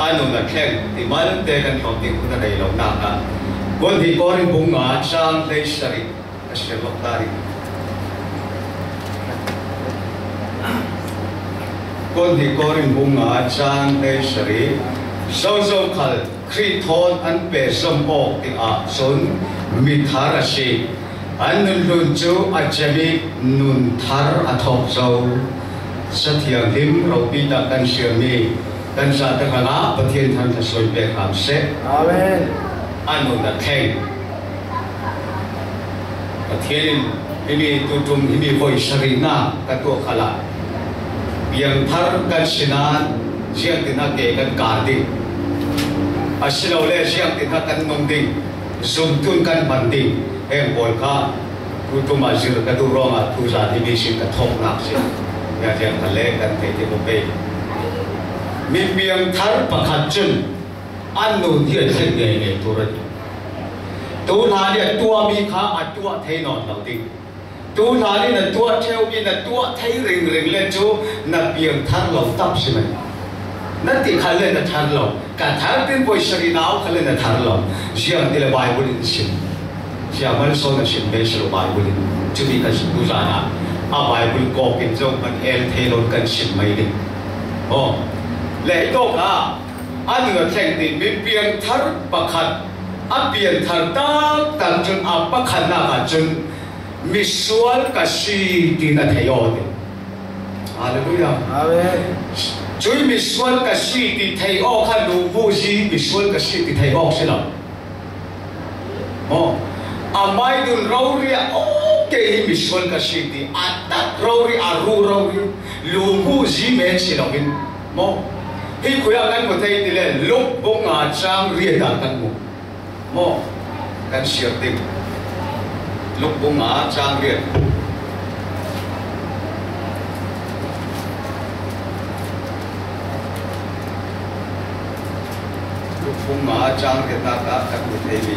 anu na khen ti man te kan thom ti ku na dei lo na ka kon hi ko rin bung nga chang lei sari ashe lo tari kon hi ko rin bung nga chang lei sari so so khal khri thon an pe som po ti a son mi thara si an lun chu a chami nun thar a thok zo sathiang him ro pi ta kan siami kan sa ta kana pathian than ta soi pe kham se amen anu na theng pathian ini tu tum ini voi sarina ka to khala yang thar kan sinan siang tina ke kan ka ding asilo le siang tina kan nong ding zum tun kan ban ding em bol kha tu tum azir ka tu ronga tu za di bi sin ka thok nak se ya yang kale kan te te mo pe mi biang thar pakhat chun an nu dia theng nge nge tu ra tu na dia tua mi kha a tua thei non lo ding tu na ni na tua theo mi na tua thei ring ring le chu na biang thar lo tap si mai na ti khale na thar lo ka thar tin poi sari nau khale na thar lo siang ti le bible in sin siang man so na sin be so bible chu mi ka tu za na a bible ko kin jong man el thei lo kan sin mai ni o le to ka an nga theng ti mi biang thar pakhat a biang thar tak tan chun a pakhat na ka chun mi sual ka si ti na thei o ni hallelujah amen chui mi sual ka si ti thei o kha lu bu ji mi sual ka si ti thei o se la o a mai dun rawria o ke mi sual ka si ti a tak rawri a ru rawri lu bu ji me se la bin mo hi khuya kan ko thei ti le luk bong a chang ria da kan mo mo kan siar tim luk bong a chang ria luk bong a chang ria ta ka kan ko thei bi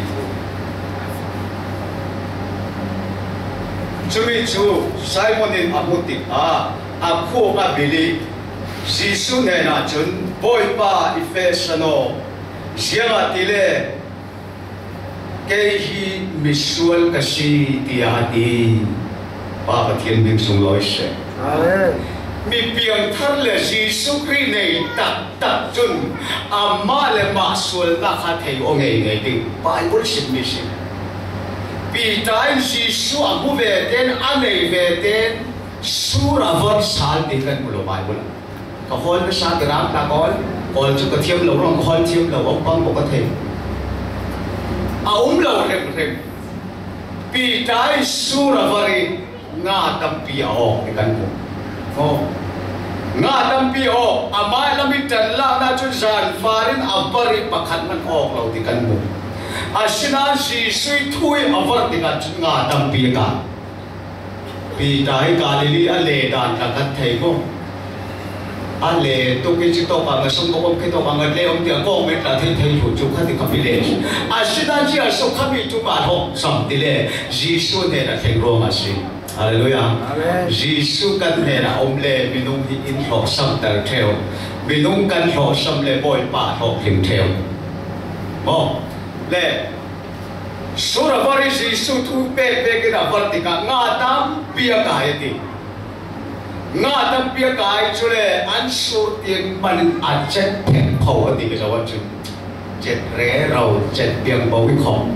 chumi chu Simon in amuti a khu ka bili Jisu ne na chun boy pa Efesano sianga tile ke hi misual kasi tiati pa pathian bim sung loi se amen mi piang thar le Jisu Kri nei tak tak chun amma le ma sul na kha thei o ngei ngei ding Bible sit mi se pi tai Jisu amu ve ten anei ve ten sura var sal ti kan mulo Bible ka hol na sa gram ta kol chu ka thiam lo rong hol thiam lo ong pang ko ka the a lo rem rem pi tai sura vari nga tam pi o ke kan ko nga tam pi o amai lami tan la na chu zan farin abari pakhat man ok lo ti kan mu asina si sui thui avar ti ka nga tam pi ka pi tai Galilee a le dan ka kan thei ko ale to ke chi to pa sum ko ke to pa le om tia ko me ta the the hu chu kha ti ka le asida ji a so kha mi tu ma ho sam ti le Jisu ne na theng ro ma si hallelujah amen Jisu kan ne na om le minung hi in ho sam tar theo minung kan ho sam le boy pa ho him theo mo le sura vari Jisu tu pe ke da var ti ka nga tam pia ka ti nga tam pia kai chule an sur tieng ban a jet pen pho ti ke jawan chu jet re rau jet piang bo wi khom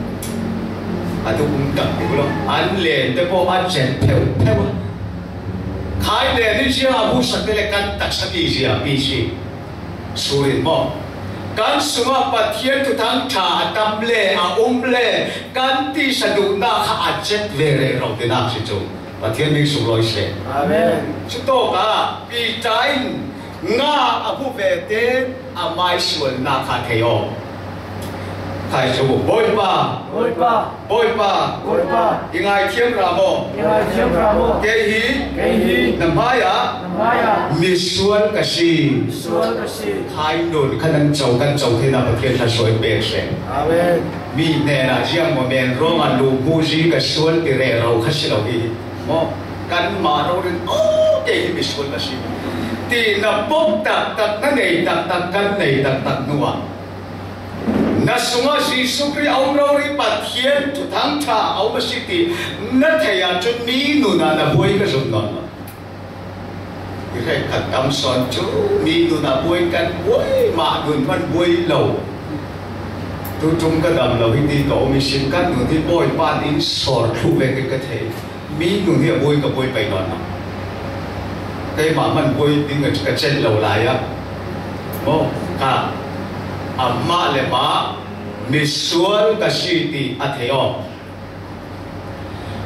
a tu kum tak ti lo an le te po a jet peu peu khai le ni sia abu sak le kan tak saki sia pi si surin mo kan sunga pathian tu thang tha tam le a le kan ti sadu na kha a jet ve re rau te na si chu pathian mi sung loi se amen chu to ka pi tai nga abu ve te a mai sual na kha theo khai chu boy pa ingai thiam ra mo ke hi namaya mi sual ka si khai don khanan chau the na pathian tha soi pe se amen mi ne na jiang mo men ro ma lu bu ji ka sual ti re ro kha si lo hi mo kan ma ro rin o ke hi mi sual ka si ti na bốc tak na nei tak kan nei tak nuwa na sunga Giêsu Christ ông rau ri pathian tu thang tha ông ma siti na thaya chun mi nu na boi ka zum non cái này thật tâm son chú mi nu na boi kan boi ma gun man boi lâu tu chung ka dam lo hindi to mi sin kan nu thi boi pan in sor thu ve cái thể mi nu hi boi ka boi pai non cái mà man boi ding ka chen lo lai á mo ka amma le ma misual kasiti atheo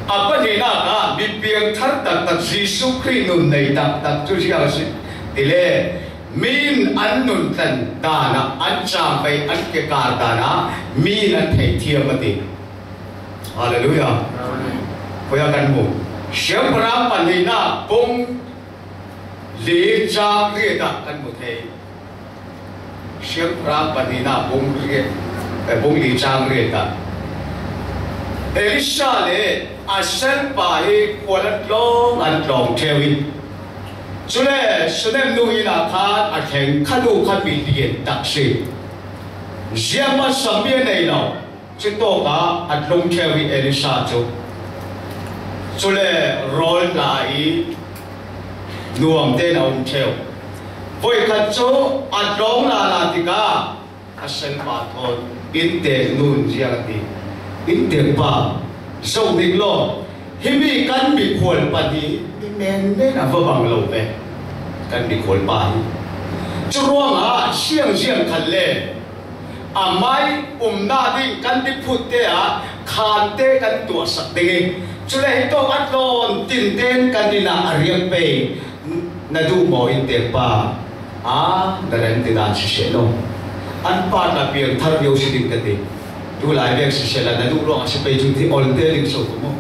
apa ni na ka bipiang thar tak Giêsu Christ nun nei tak chu sia si tile min an nun tan ta na an cha bai an ke ka ta na min an thei thiam ati hallelujah khoya kan mu siam pra pani na pong le cha ke ta kan mu thei siam pra pani na pong ke bông lì trang rệt ta, Elisha le asal pahe kualat long an long thewi, cho nên số nem nuôi là khan ở thành khanu khan bị điện đặc sĩ, riêng mà sắm bia này nào, chỉ to cả ở long thewi Elisha cho nên rồi lại nuông tên ông theo, với khăn cho ở long là thì cả asal pathon in te nun jiati in te pa so ding lo himi kan bi khol pa di men ne na bang lo ve kan bi khol pa chuang a siang khan le amai na ding kan bi phut te a khan te kan tu sak ding chule to atlon tin ten kan dina ariam pe na du mo in te pa a daran ti dan si lo an pa na piang thar yo si ding kati tu lai bek si sela na du ro si pe chung thi ol te ling so mo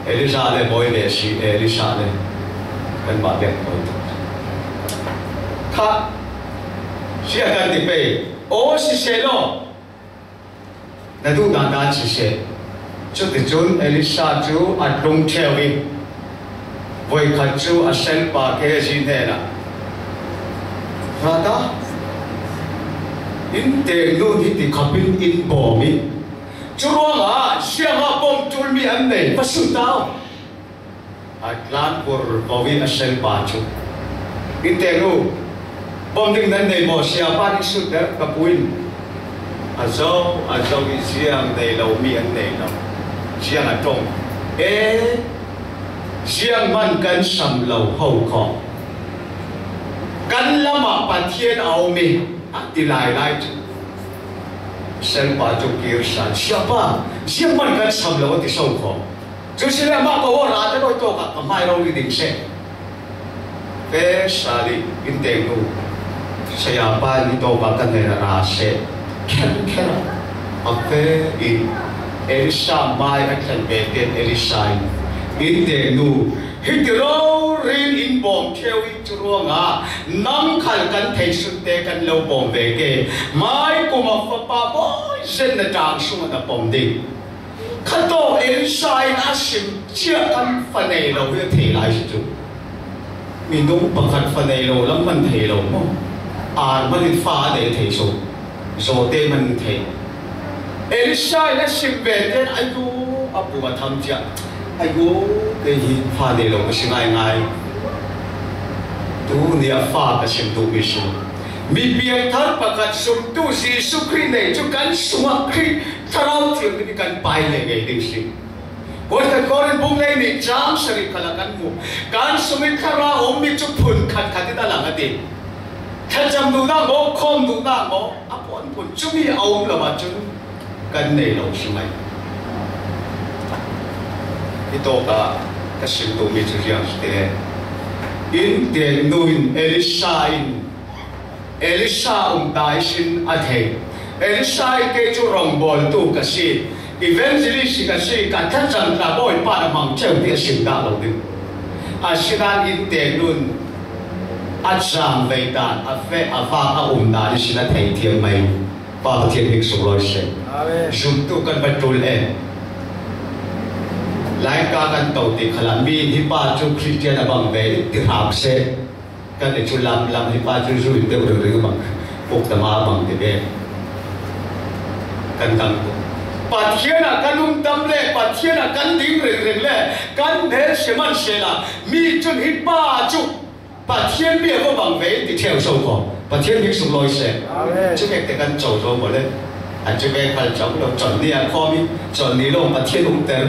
Elisha le boy le si Elisha le kan ba bek boy tha si kan ti pe o si selo na du dan si se chu ti chun Elisha chu at long thewi voi khat chu a sel pa ke si ne na rata in te nu hi ti khapin in bo mi chuang a sia ha bom chul mi an nei pa su tao atlan por bovi asel pa chu in te nu bom ding nan nei mo sia pa ni su da ka puin azo i siang nei lo mi an nei lo siang a tong siang man kan sam lo ho kho kan lama pathian au mi ti lai chu sen pa chu kir san siapa siang man kan sam lo ti so kho chu sila ma ko ra ta to ka mai ro li ding se pe sali in te nu saya pa ni to ba kan ne ra se khen a pe in Elisha mai a khen be ten Elisha in te nu hitro rin in bom theo in churonga nam khal kan thei sun te kan lo bom ve ke mai ko ma fa pa boy sen na tang sung na bom ding khato Elisha in asim chia kan fa nei lo ve thei lai chu mi dong pa khat fa nei lo lam man thei lo mo an man fa de thei so te man thei Elisha in asim ve ten ayu apu ma tham chia ayo cái gì pha để lòng cái sự ngay tu nia pha cái sự tu cái sự mi biang thar pakat sum tu Giêsu Christ này cho kan suma Christ thao thiam cái kan pai le cái ding sim có cái con bung này ni jam sari kala kan mu kan sumi khara om mi chu phun khat khat ta lang ati khat jam du na mo khom du na mo apon phun chu mi aum la ma chu kan nei lo simai ito ka kasinto mi chujang ste in te nuin Elisha dai sin athe Elisha ke chu rong bol tu ka si evangelist ka si ka tha chang la boy pa na mang cheu te sin da lo din asidan in te nun acham veidan afe ava da sin a thei thiam mai pa thiam hik su loi se amen jum tu kan batul lai ka kan tau ti khala mi hi pa chu Christian abang ve ti hak se cái để chun làm thì ba chun rồi đều được bằng buộc tầm áo bằng thì bé cần cần bà thiên là cần lung tâm lệ bà thiên là cần điểm rừng lệ cần để xem ăn xem là mi chun hít ba chục bà thiên biết có bằng vẽ thì theo sâu khó bà thiên biết sung lôi xem chứ cái cái cần trầu rồi một lên anh chứ cái phải chống đâu chọn đi ăn kho mi chọn đi luôn bà thiên cũng tên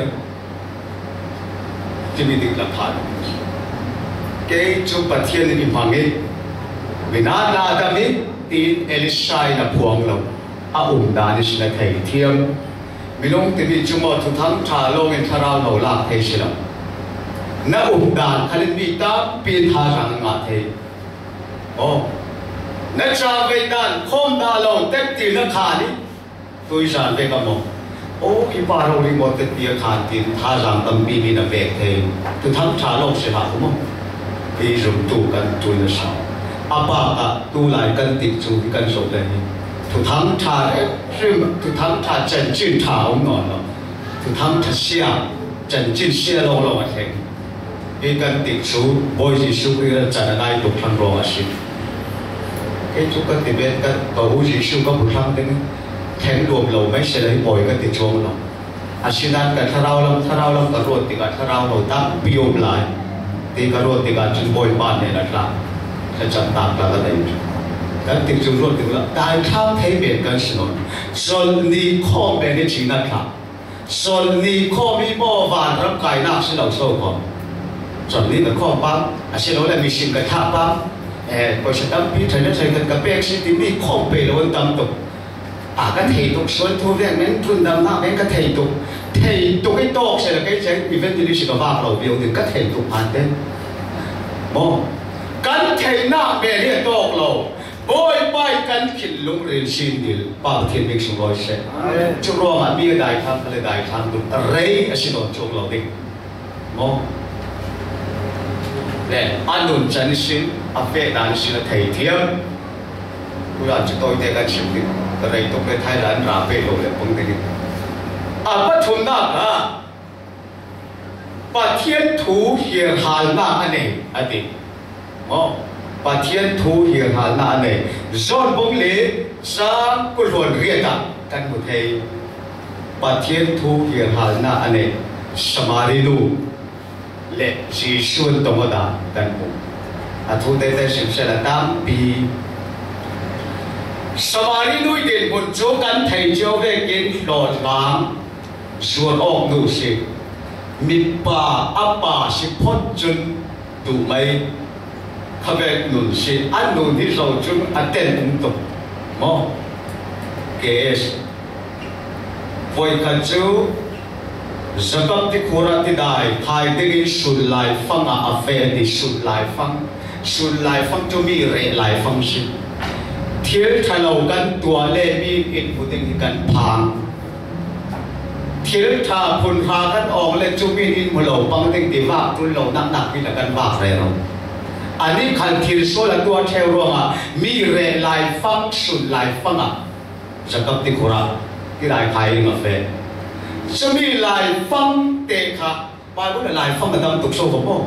chứ mi định làm phản cái chụp bà thiên thì bằng ấy vì nó là cái mi tin Elisha là phuong lâu đàn đi là thầy thiêm mình ông thì bị chúng một thủ thắng trả lô mình thà rau nấu lạc thầy xí lắm na đàn khai lên bị ta pin hà rằng ngã thầy na trả về đàn không đà lòng tết tiền nó khá đi tôi rằng về cái mồm cái bà rau đi một tết tiền khá tiền thà rằng tâm bị mình về thầy thủ thắng trả lô sẽ hả không vì dùng tụ cần tôi là sao bà tu lại cần tiệt chú cần sổ lên thủ thắng trả thủ thắng trả chân chính trả ông nói nó thủ thắng trả xe chân chính xe lâu lâu mà thế vì cần tiệt chú bồi gì chú cái là trả lại tục thằng rồi à xin cái chú cần tiệt bên cần cầu gì chú có một thằng đấy thèm đuổi lâu mấy xe lấy bồi cái tiệt chú nó à xin ăn cái thà rau lắm cái ruột thì cái thà rau lâu tăng biom lại thì cái ruột thì cái chân bồi bàn này là làm cái chân tạm là cái đấy cái tiếng trung luôn tiếng là đại tham thấy miền cái gì đó, xuân đi kho bên cái chuyệnนั้นครับxuân đi khoมีบ่อวานรับไก่นักสิเราโซ่ก่อนxuân điมันข้อปั๊มอาชีพเราเลยมีสิ่งกระทำปั๊มพอฉันตั้งพิธีนั้นใช้กันกระเป๊กสิที่มีข้อเปรี้ยวตามตุกก็เทตุกส่วนทุเรียนนั้นทุนดำน้ำนั้นก็เทตุกไอ้โต๊ะเสร็จแล้วก็ใช้อีเวนต์ที่สิบว่าเราเดียวถึงก็เทตุกผ่านเต้นมองกันเทหน้าเบรียโต๊ะเราบอยไปกันขินลุงเรียนชินดิลป่าวเทียนมิกซ์บอยเช่จุรอมันมีได้ทำอะไรได้ทำดูอะไรอาชีพเราจุกเราดิมองเนี่ยอันนู้นจันชินอาเฟดันชินไทยเทียมกูอยากจะตัวเด็กกันชิมดิอะไรต้องไปไทยร้านราเป้เราเลยผมดิปัจจุบันนะปัจเทียนถูเหี่ยหาหน้าอันนี้อดีตมองปัจเจียนทูเหี่ยหานาเนี่ยจอนบงเล่สามกุลวนเรียกกันหมดเลยปัจเจียนทูเหี่ยหานาเนี่ยสมารินูเละจีชวนตมดากันหมดทูเตเตสิบเซลตามปีสมารินูเดินบนโจกันไทยเจ้าเวกินหลอดล้างส่วนออกดูสิมีป่าอัปป่าสิพ้นจนดูไหมข้าพเจ้าหนุนสิอันหนุนที่เราจุ่มอันเต้นอุ้มตุกมอเกสไว้ขันจูสกัดที่โคราชที่ได้ไทยได้ยินสุดลายฟังอาเฟนที่สุดลายฟังจะมีเรื่องลายฟังสิเที่ยวทะเลาะกันตัวเล่มีอินพุติงกันพังเที่ยวท่าพุนพากันออกเล่จุมีอินพลาวปังติงตีว่าตุลเราหนักๆที่ละกันว่าอะไรเราอันนี้ขันทิลโซละตัวเทวรองมีเรื่องลายฟังสุดลายฟังสกัดที่โคราชที่ลายไทยมาเฟนจะมีลายฟังเตะค่ะบางคนลายฟังกันตามตุกโซ่ผมบอก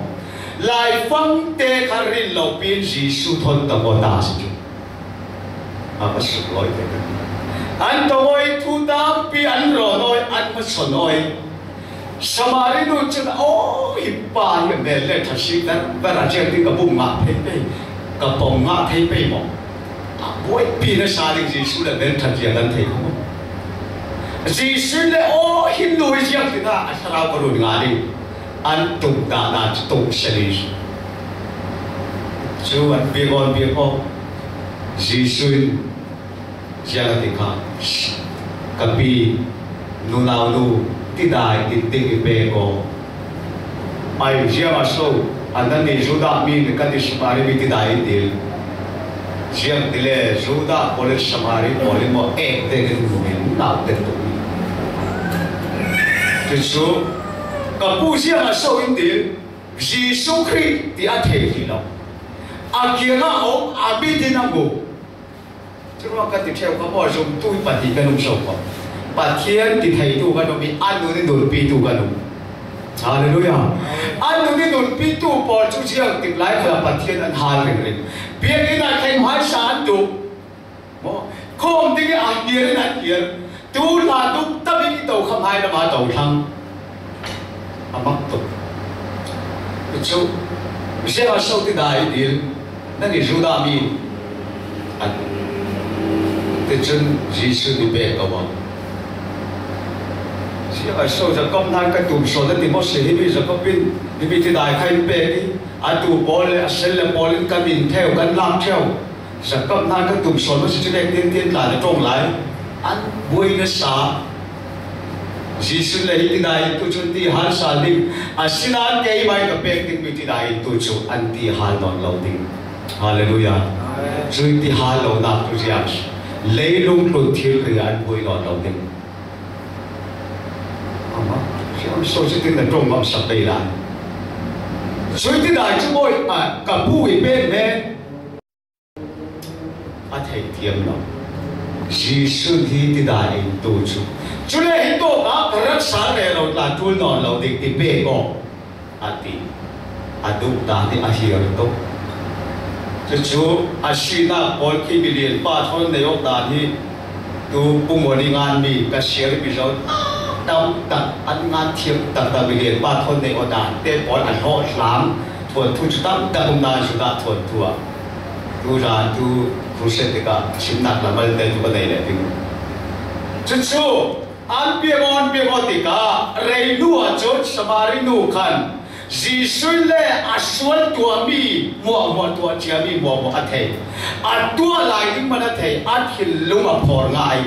ลายฟังเตะค่ะรินเราเป็นจีสุทนตะโกนด่าสิจุก็สุดร้อยเลยอันตัวไอ้ทุตาปีอันรอน้อยอันมาสนน้อยสมารินุจนะโอ้ยป่าอย่างเดลเล่ทัศน์นั้นเวลาเจ้าที่กับบุ้งมาเพ่ไปกับปองมาเพ่ไปหมดโอ้ยปีนั้นชาลิจีสุเลยเดินทัศน์อย่างนั้นเท่เขาจีสุเลยโอ้ฮินดูเจียงที่น่าอัศราบรุณงานนี้อันตุกดานาตุกเสลีจูอันเบียกจีสุเจียงที่ข้ากับปีนูนาวนูที่ได้ติดติดเบโกไอ้เจ้ามาสู้อันนั้นนี่จูดามีนกันที่สมาริมีที่ได้ดีเจ้าที่เล่จูดาโพลิสมาริโพลิโมเอกเด็กหนุ่มน่าเด็กตัวนี้ที่สุดกับผู้เจ้ามาสู้อินเดียยิสุคริสต์ที่อาเทที่เราอาเกียร์เอาอาบิดินังกูจุดว่ากันที่เที่ยวเขาบอกจงตุ้ยปฏิกันนุ่มโซ่ก่อนปัจเจียนที่ไทยดูกันนุ่มมีอันนู้นนี่ดูปีดูกันนุ่ม Hallelujah. Anh đừng đồn pi tu Paul chú chiang tìm lại khởi bát thiên anh hal rình rình. Biết cái này thành mai sáng đủ. Không tiếng cái anh hiền anh hiền. Tu là tu ta biết cái đầu không hay là mà đầu thăng. Mắc tục. Chú sẽ ở sau cái đại điện. Nên cái chú đam mi. Anh cái chân Jesus đi về cầu vồng. Chỉ ở sau giờ công năng cái tụm số đó thì mất sĩ bây giờ có pin thì bây giờ đại khai về đi à tụ bỏ lên sẽ là bỏ lên cái mình theo cái làm theo giờ công năng cái tụm số nó sẽ lên tiên là trong lại anh vui nó xả chỉ xin lấy cái này tôi chuẩn bị hắn xả đi à xin anh cái mai cái bên cái bây giờ tôi chụp anh đi hắn non lâu đi Hallelujah rồi đi hắn lâu nạp tôi chỉ lấy lung lụt thiếu cái anh vui non lâu đi số chỉ tin là trong ngọc sạch đây là số tin đại chúng tôi cả bùi bên mẹ thầy thiêm nó chỉ xuân thì tin đại tổ chức cho nên hiện tổ cả rất sáng này là chuối nón lâu đi thì bê ngọ thì đúng ta thì hiểu tốt cho chú xin na bỏ khi bị liền ba thôn này ông ta thì tu bung một đi ngan mi cái xe bị rồi đau tật ăn ngan thiệp tật tật bị liền ba thôn này ông ta để bỏ ăn họ làm thuần thu chút tâm tật ông ta chúng ta thuần thua tu ra tu khu sẽ được cả chim nát là mấy tên tu cái này là tiếng chú chú ăn bia ngon thì cả rầy lúa chốt samari nu khan Jesus le aswal tua mi mua tua chia mi mua thầy tua lại những mà thầy hil luma phor ngai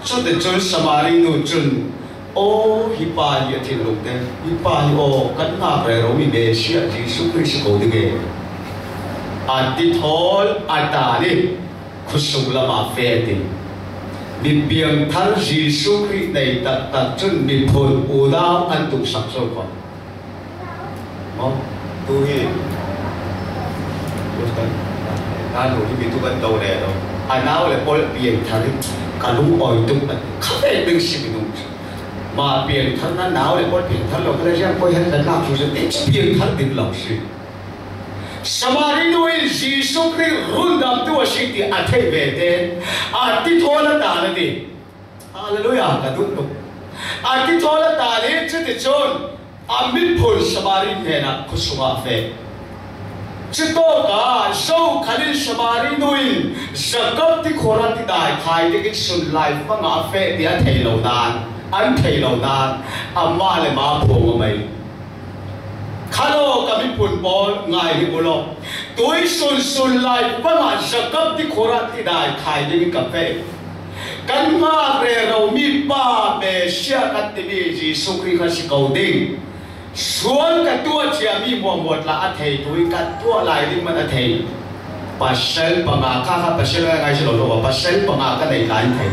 cho đến chốn samari nu chun ô hipa như thiên lục đen hipa như ô cắn ngà bè rồi mi bê xia Jesus Christ cố đi nghe đi thol ta đi khusung lama phê đi mi biang thal Jesus Christ này tật chun mi phol u đau ăn tục sắc sâu còn tu hi ta đủ thì tu ban đầu này rồi nào là coi biển thari cả lũ oi tung khắp đây đừng xí bị đúng mà biển thari nó nào là coi biển thari là cái gì coi hết là làm chủ sự đấy biển thari đừng làm gì Samaritanoin Jesus Christ rundam tu sĩ thì thấy về thế đi thôi là ta là đi Hallelujah cả đúng không đi thôi là ta đấy chứ thì chôn Amin phul Samarin này là kusunga phê. Chỉ to cả sâu khalil Samarin nuin zakap ti khoran ti đại khai ti cái sun life mà ngã phê thì anh thấy lâu đàn, amma le ma phô mày. Khalo kami phun bol ngai hi bolo. Tôi sun life mà ngã zakap ti khoran ti đại khai ti cái phê. Kan ma re rau mi pa be sia kat ti Jesus Christ cầu ding. Xuống cái tua chia mi một là thầy tôi cái tua lại đi mà thầy pasal bằng ngã pasal là ngay sau đó pasal bằng ngã cái này là anh thầy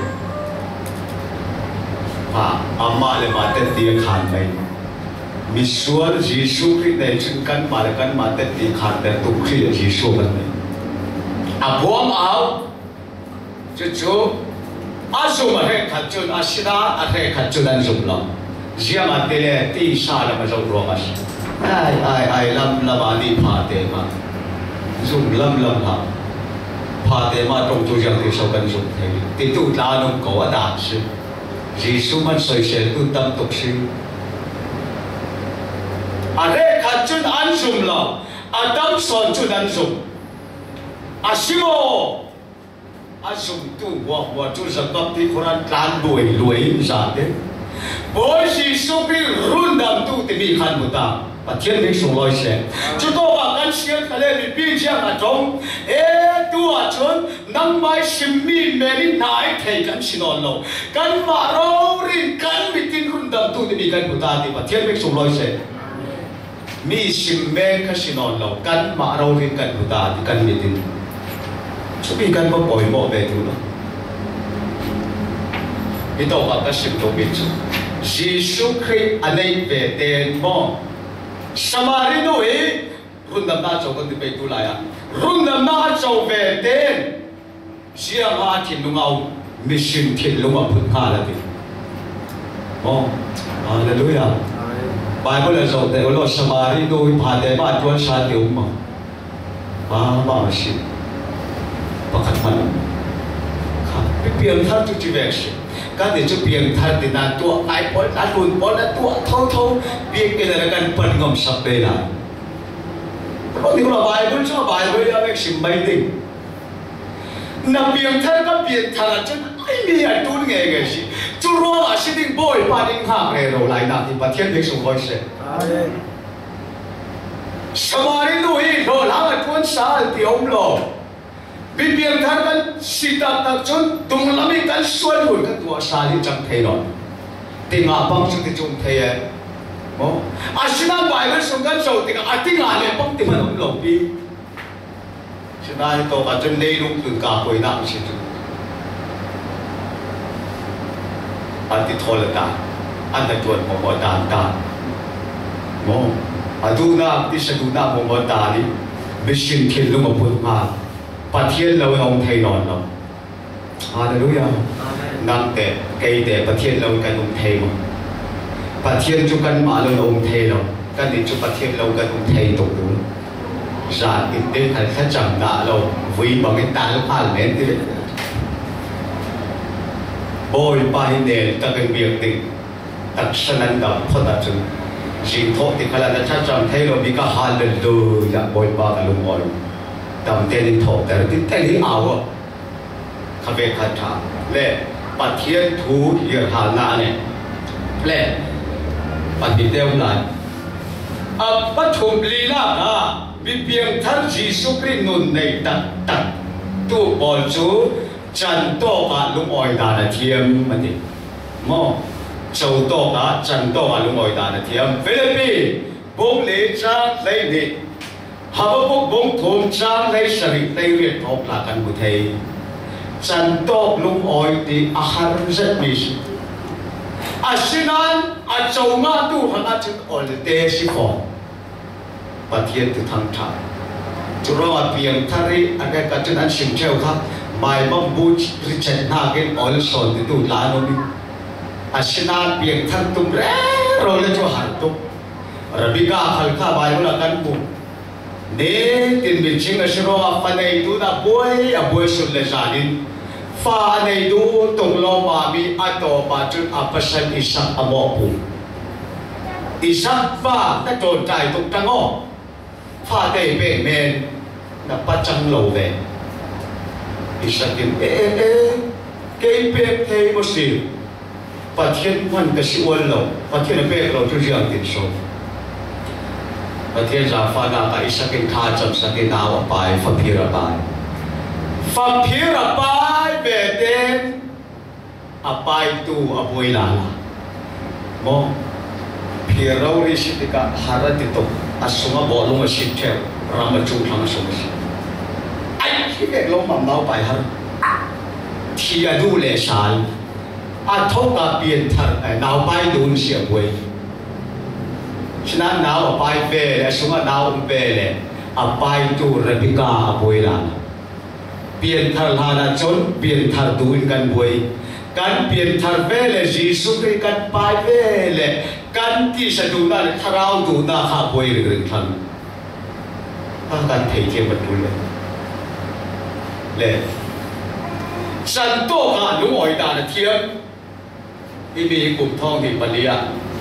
amma le mà tên tiền khăn này mi xuống Jesus Christ này chúng căn mà tên tiền khăn này tụ khi là Jesus cái này buông áo chú zoom mà hay khát chun asida hay khát chun anh zoom lòng Zia mà tele ti sa là mà giống rồi ai lâm đi phá thế mà dùng lâm ha phá thế mà trong tu giang thì sao cần dùng thế thì tu ta nó có đạt sự Jesus mà soi sẽ tu tâm tục sự đây khát chân ăn dùng là tâm son chân ăn dùng simo dùng tu wa tu zakap thì Quran tan đuổi ra thế Bố Jesus Christ rundam tu ti mi khan muta pathian ning sung loi se chu to ba kan sian kale mi pi chiang a trong tu a chon nang mai sim mi me ni nai thei kan sinon lo kan ma ro rin kan mi tin rundam tu ti mi kan muta ti pathian ning sung loi se mi sim me ka sinon lo kan ma ro rin kan muta ti kan mi tin chu pi kan mo poi mo be tu lo ito ka sim to bi chu Jesus Christ anh ấy về tiền mo Samarino ấy rundam na châu con đi về tu lại rundam na châu về tiền riêng ha thiên lung ao mission thiên lung ao phun ha là gì mo Hallelujah Bible là dấu để lo Samari đôi phá để ba tuan sa tiểu mà ba mà xin ba khát man cái biển thắt chú chỉ về xin cái để chú biển thắt thì là tua ai bỏ đã luôn bỏ đã tua thâu biển cái là cái phần ngầm sập bể lại có điều là Bible cho Bible là về xin mấy đỉnh nằm biển thắt cái biển thắt là chân ai mi ai tuôn nghe cái gì chú lo là xin đỉnh bồi ba đỉnh hàng này rồi lại nạp thì ba thiên đỉnh sung voi sẽ Samari lui lo lang tuan sa ti om lo bibiang thar kan sita tak chun tung lami kan suan hul kan tua sa li chang thei lo ti nga pang chu ti chung thei e mo asina Bible sung kan so ti ka ati nga le pang ti man lo pi sina to ka chun nei lu kun ka koi na si chu ati thol ta an ta tuan mo dan ta mo aduna ti saduna mo ta ni bisin khin lu mo put ma pathian lo ông thầy non lo hallelujah nang te cây te pathian lo kan ông thầy mo pathian chu kan ma lo ông thầy lo kan ni chu pathian lo kan ông thầy to du ra in te khai kha chang na lo vui bằng cái ta lo al men ti boy pa hin ne ta kan biak ti tak sanan da phota chu jin tho ti khala na cha chang thei lo bi ka hallelujah boy pa ka lu oi đầm tên thổแต่ที่แต่ที่เอาคาเฟ่คาถาเล่ปัทเทียนทูเยหานาเนี่ยเล่ปัทติเดียวนั้นปัทุมลีลานะวิเบียงทันจีสุกรินุนในตัดตู้บอลจูจันโตกะลุงออยดานะเทียมมันดิมอเจ้าโตกะจันโตกะลุงออยดานะเทียมฟิลิปปินส์บุกเลจ้าเลยนี่Hababuk bung thum chang lay sari lay riết thọc là căn bù thầy Chân tốt lung oi thì ahar rất mis Asinan châu ma tu hăng á chừng ol tê si phò Bà thiên từ thăng thả Chú rong á biếng thari anh ấy cả chân anh xinh theo khắc Mai bông bút richet na gen ol son thì tu lá nô đi Asinan biếng thăng tum rẽ rồi lên cho hẳn tuk Rabika khal kha bài là căn bù Nên tin mình chính là siro pha này tu na boy sun le janin pha này tu tung lo ma mi ato ba chun apasan isak amopu isak pha ta tròn trai tung trăng o pha đây về men na pa chang lo về isak in cái bếp thế một xíu pa thiên quan cái siêu lo pa thiên là bếp lo tu riêng tiền số Và thiên giả pha na ka isa kin kha cham sa kin nawa pai fa phira pai be ten a pai tu a boi la mo phirau ri sitika harati to asunga bolunga sithe rama chu thang sum ai ki be lo mam nau pai har thi a du le sal a thoka pian thar nau pai dun sia boiฉะนั้นนาวไปเปล่สงฆ์นาวเปล่ไปตูระบิกาบวยลาเปลี่ยนทารานาจนเปลี่ยนทาดูนกันบวยกันเปลี่ยนทาเปล่จีสุกริกันไปเปล่กันที่สะดูนาทาราวดูนาข้าบวยเรื่องทันถ้ากันเทเทมันดูเลยเลยฉันโตกาลุงอ่อยตาเทียมที่มีกลุ่มทองที่ปริยา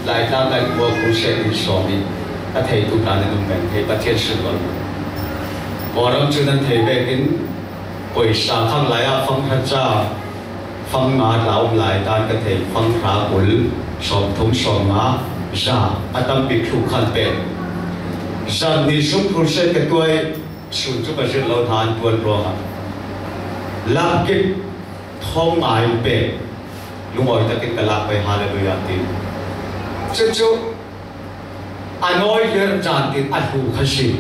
หลายท่านหลายบัวกุเชนสวมีถ้าเทตุการในตรงนั้นเทประเทศสุดวันวอร์มจุนันเทเบกินป่วยสาข้างหลายฟังพระเจ้าฟังงาเหล่าหลายด้านกระเทฟังพระบุลสอบทุ่มสอบมาจ่าอาตัมปิคุขันเป็นจันนิสุกุเชนกันด้วยสุจุกเชนเราทานตัวรองลักกิท้องหมายเป็นลุงอ่อยตะกินกะลักไปฮาเลลูยาติจู่ๆอันน้อยเยอะจานติดอัดหูขชิน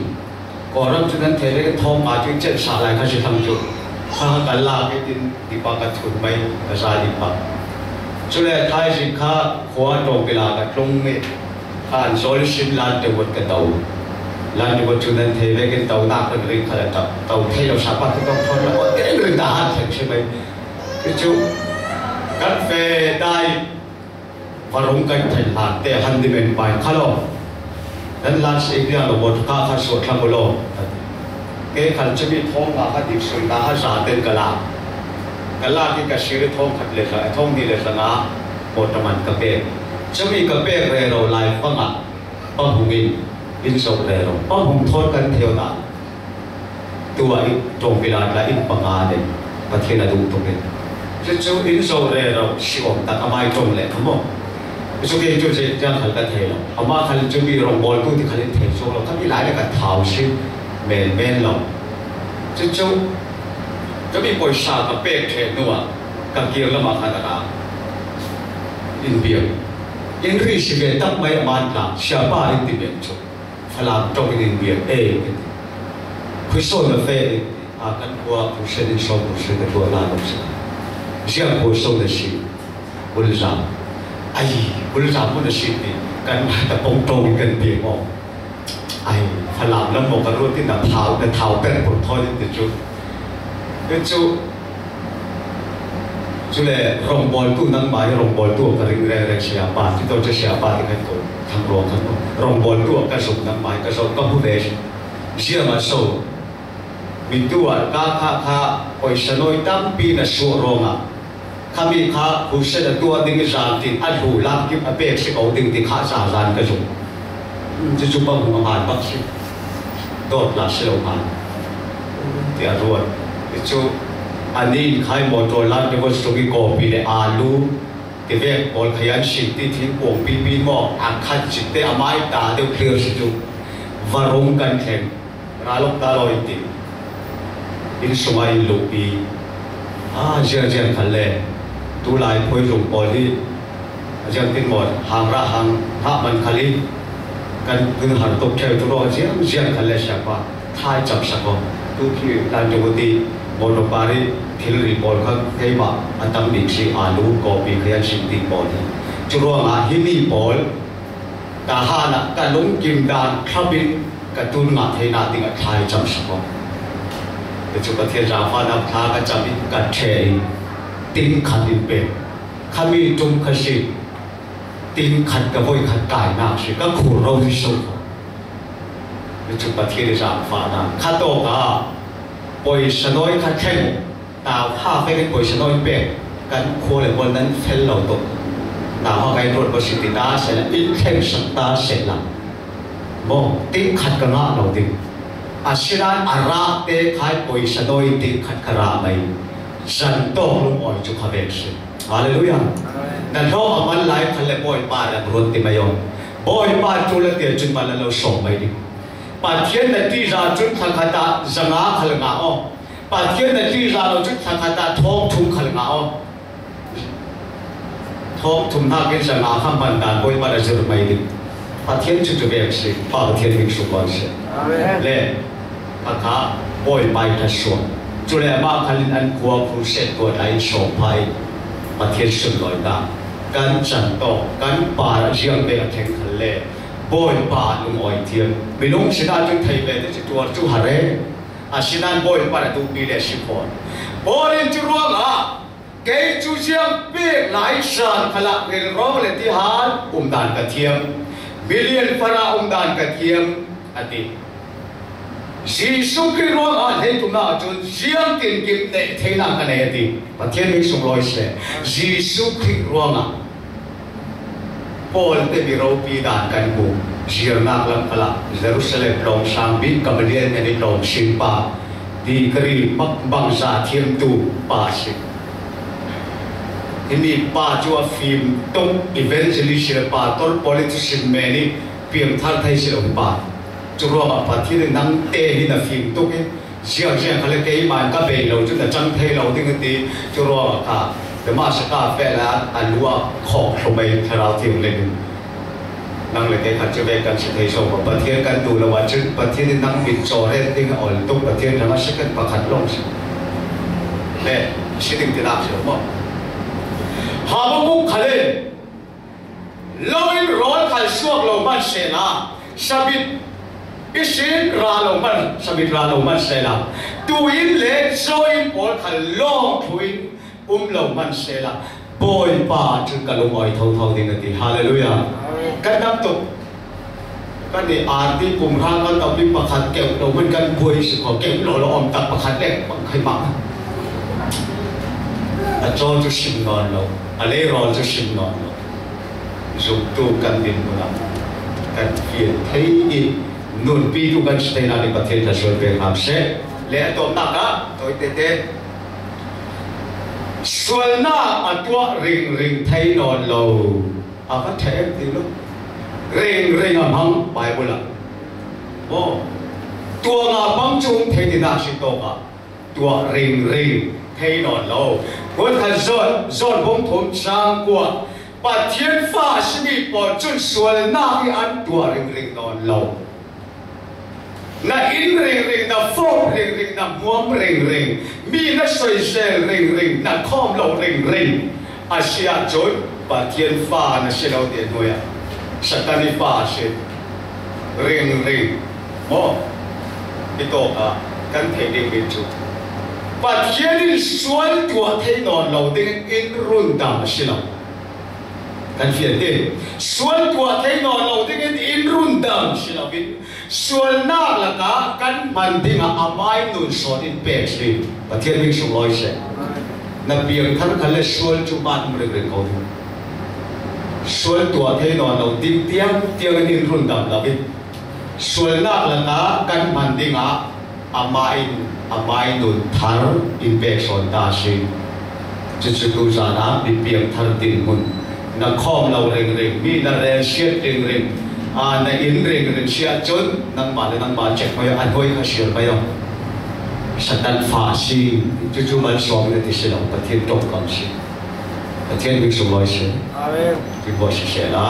ก่อนรับจุดนั้นเทเลกทองมาจึงเจ็ดสาลายขชินทำจุดข้ากันลาไปตินติปากระถุนไม่กระซาดิปะจุดแรกท้ายสิข้าขวานตรงเวลากับตรงนี้ข้าโซลิชินลานเดวัดกันเตาลานเดวัดจุดนั้นเทเลกันเตาหนักเป็นเรื่องขนาดเตาเทเราสามารถต้องทนแล้วก็เรื่องทหารใช่ไหมจู่ๆกันเฟได้ varong kan thai lan te han dimen pai khalo dan lan se dia lo bot ka kha so thamolo ke khal chimi thong ma ha dik sun na ha sa ten kala ki ka shiri thong khat le sa thong ni le sa na botaman ka pe chimi ka pe re ro lai panga pa hungin in so re ro pa hung thon kan theo na tua I tong pila la in panga de pathina du to ke chu in so re ro siom ta amai tong le thamo so ke chu se jang khal ka thelo ama khal chu bi rong bol tu ti khal the so lo ka bi lai ka thau shi men lo chu bi poi sa ka pe the no ka kier la ma kha ta in biang in ri si ve tak mai man la sha ba in ti ben chu phalam tong in biang khui so na fe a kan kwa khu se din so khu se de ko la lo se jiang ko so de si bul za ai bul za mo de si ni kan ta pong tong kan pi mo ai phalam lam mo ka ro tin na thau pen por thoi de chu le rong bol tu nang mai rong bol tu ka ring re sia pa ti to che sia pa ti kan ko thang ro kan rong bol tu ka sum nang mai ka so ka hu ve sia ma so min tu ka kha oi sanoi tam pi na su ronga kami kha hu se da tu ding ran tin a hu lam ki a pe se ko ding ti kha sa ran ka su chu pa hu ma ba si dot la se lo ma ti a ro chu ani khai motor lan de was to gi ko pi le alu ti ve bol khayan shin ti thing pong pi mo a khat chit te amai ta de clear si chu varong kan theng ra lok ta loi ti in sumai lu pi jian khalle tu lai phoi rung poli jian tin mo hang ra hang ha man khali kan kun har tok theu tu ro jian khalle sha pa thai chap sa ko tu ki lan de ti mono pari thilri bol kha theiba atam dik si alu copy khian sim ti bol churo nga himi bol ka hana ka lung kim dan khabin ka tun nga theina ting a thai cham sako te chu ka thia ra fa na tha ka cham in ka thei tin khat in pe khami tum khashi tin khat ka voi khat kai na si ka khu ro ri so te chu ka thia ra fa na kha to ka poi sanoi kha theng tao ha fe cái poi sanoi pe kan kho le bol nan fel lo to tao ha kai rot bo si ti ta se la in theng sak ta se la mo tin khat ka nga lo ti asiran ara te khai poi sanoi tin khat khara mai san to lum oi chu kha ve se hallelujah na ro amal lai khale poi pa la rot ti mayon boy pa chu la ti chun ma la lo so mai di pa thiên là ti ra chút thằng khata zanga khal nga o pa thiên là ti ra lo chút thằng khata thong thum khal nga o thong thum na ke zanga kham ban dan boy pa la zir mai di pa thiên chu chu ve se pa thiên mi su quan se amen le pa kha boy pai ta so chu le ma khalin an kwa khu se ko dai so pai pa thiên sun loi ta kan chan to kan pa jiang be theng khal le boy pa lung oi thiam milung sina chu thei ve te chu tuar chu hare asinan boy pa tu pi le si phon borin chu ruang a ke chu jiang pe lai san khala rel rom le ti han dan ka thiam million para dan ka thiam ati Jesus ki ruang a he tu na chun jiang tin kim te theina ka ne ati pathian mi sung loi se Jesus ki ruang a Paul te biro pi dan kan bu jirnak lam kala Jerusalem long sang bin kamadian ani long simpa di kri mak bangsa thiam tu pa si ini pa chua film tong evangelist pa tor politician meni piang thar thai silom pa churo ma pathi nang te hi na film tu ke jiang khala ke man ka be lo chu na chang thai lo ding ti churo ka the masaka fela alua kho khomai tharau thiam le nang le ke khat che ve kan se thei so pa thien kan tu la wa chu pa thien nang bin cho re ting ol tu pa thien na se kan pa khat long le si ding ti la se mo ha ba mu khale loin rol khal suak lo man se la sabit isin ra lo man sabit ra lo man se la tu in le so in pol khal long thuin lo man se la bồi pa chung cả lung oi thâu thâu đi ngati hallelujah cái năm tục cái này an đi cùng hàng cái tàu đi bạc hạt kẹo đầu bên cái bồi sự có kẹo lò om tập bạc hạt đẹp bằng khai mạc cho xin ngon lo lấy rồi cho xin ngon lo dùng tu cần đến một năm cần phiền thấy đi nôn pi tu cần stay na đi bắt thấy là rồi về làm sẽ lẽ tôi nặng á tôi tê xuân na ở tua ring thấy ngon lâu cái thế thì lúc ring ở hông bài bula ô tua ngà băng chung thấy thì na chỉ to cả tua ring thấy ngon lâu quân thần dọn bông thốn sang qua bà thiên pha sĩ bị bỏ chân xuân na đi ăn tua ring ngon lâu na in ring na phô ring na muam ring mi na soi se ring na khom lo ring Asia chối bà thiên pha na se lo tiền nuôi à satani pha se ring mo ito kan thể định bên chú bà thiên xuân tua thấy non lo tiếng in run đam se lo kan phiền đi xuân tua thấy non lo tiếng in run đam se lo bin xuân nát là cả căn bản đi mà amai nun son in bể gì và thiên minh sung loi sẽ na biếng thân khăn lệ xuân chú bạn một người cầu thù xuân tua thấy nó đầu tiên tiếng in run đậm là biết xuân nát là cả căn bản đi mà amai nun thar in bể son ta si chỉ tu ra na bị biếng thân tin mun na khom lâu ring mi na re siết ring na in ring siya chun nang ba check mo an hoy ka share ba yo satan fa si chu man som ne ti sila pathin tok kam si pathin big so loi se amen ki bo si se la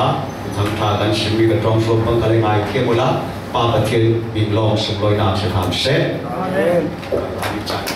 thang tha kan si mi ka tong so pang ka le ngai ke mo la pa pathin big long so loi na se tham se amen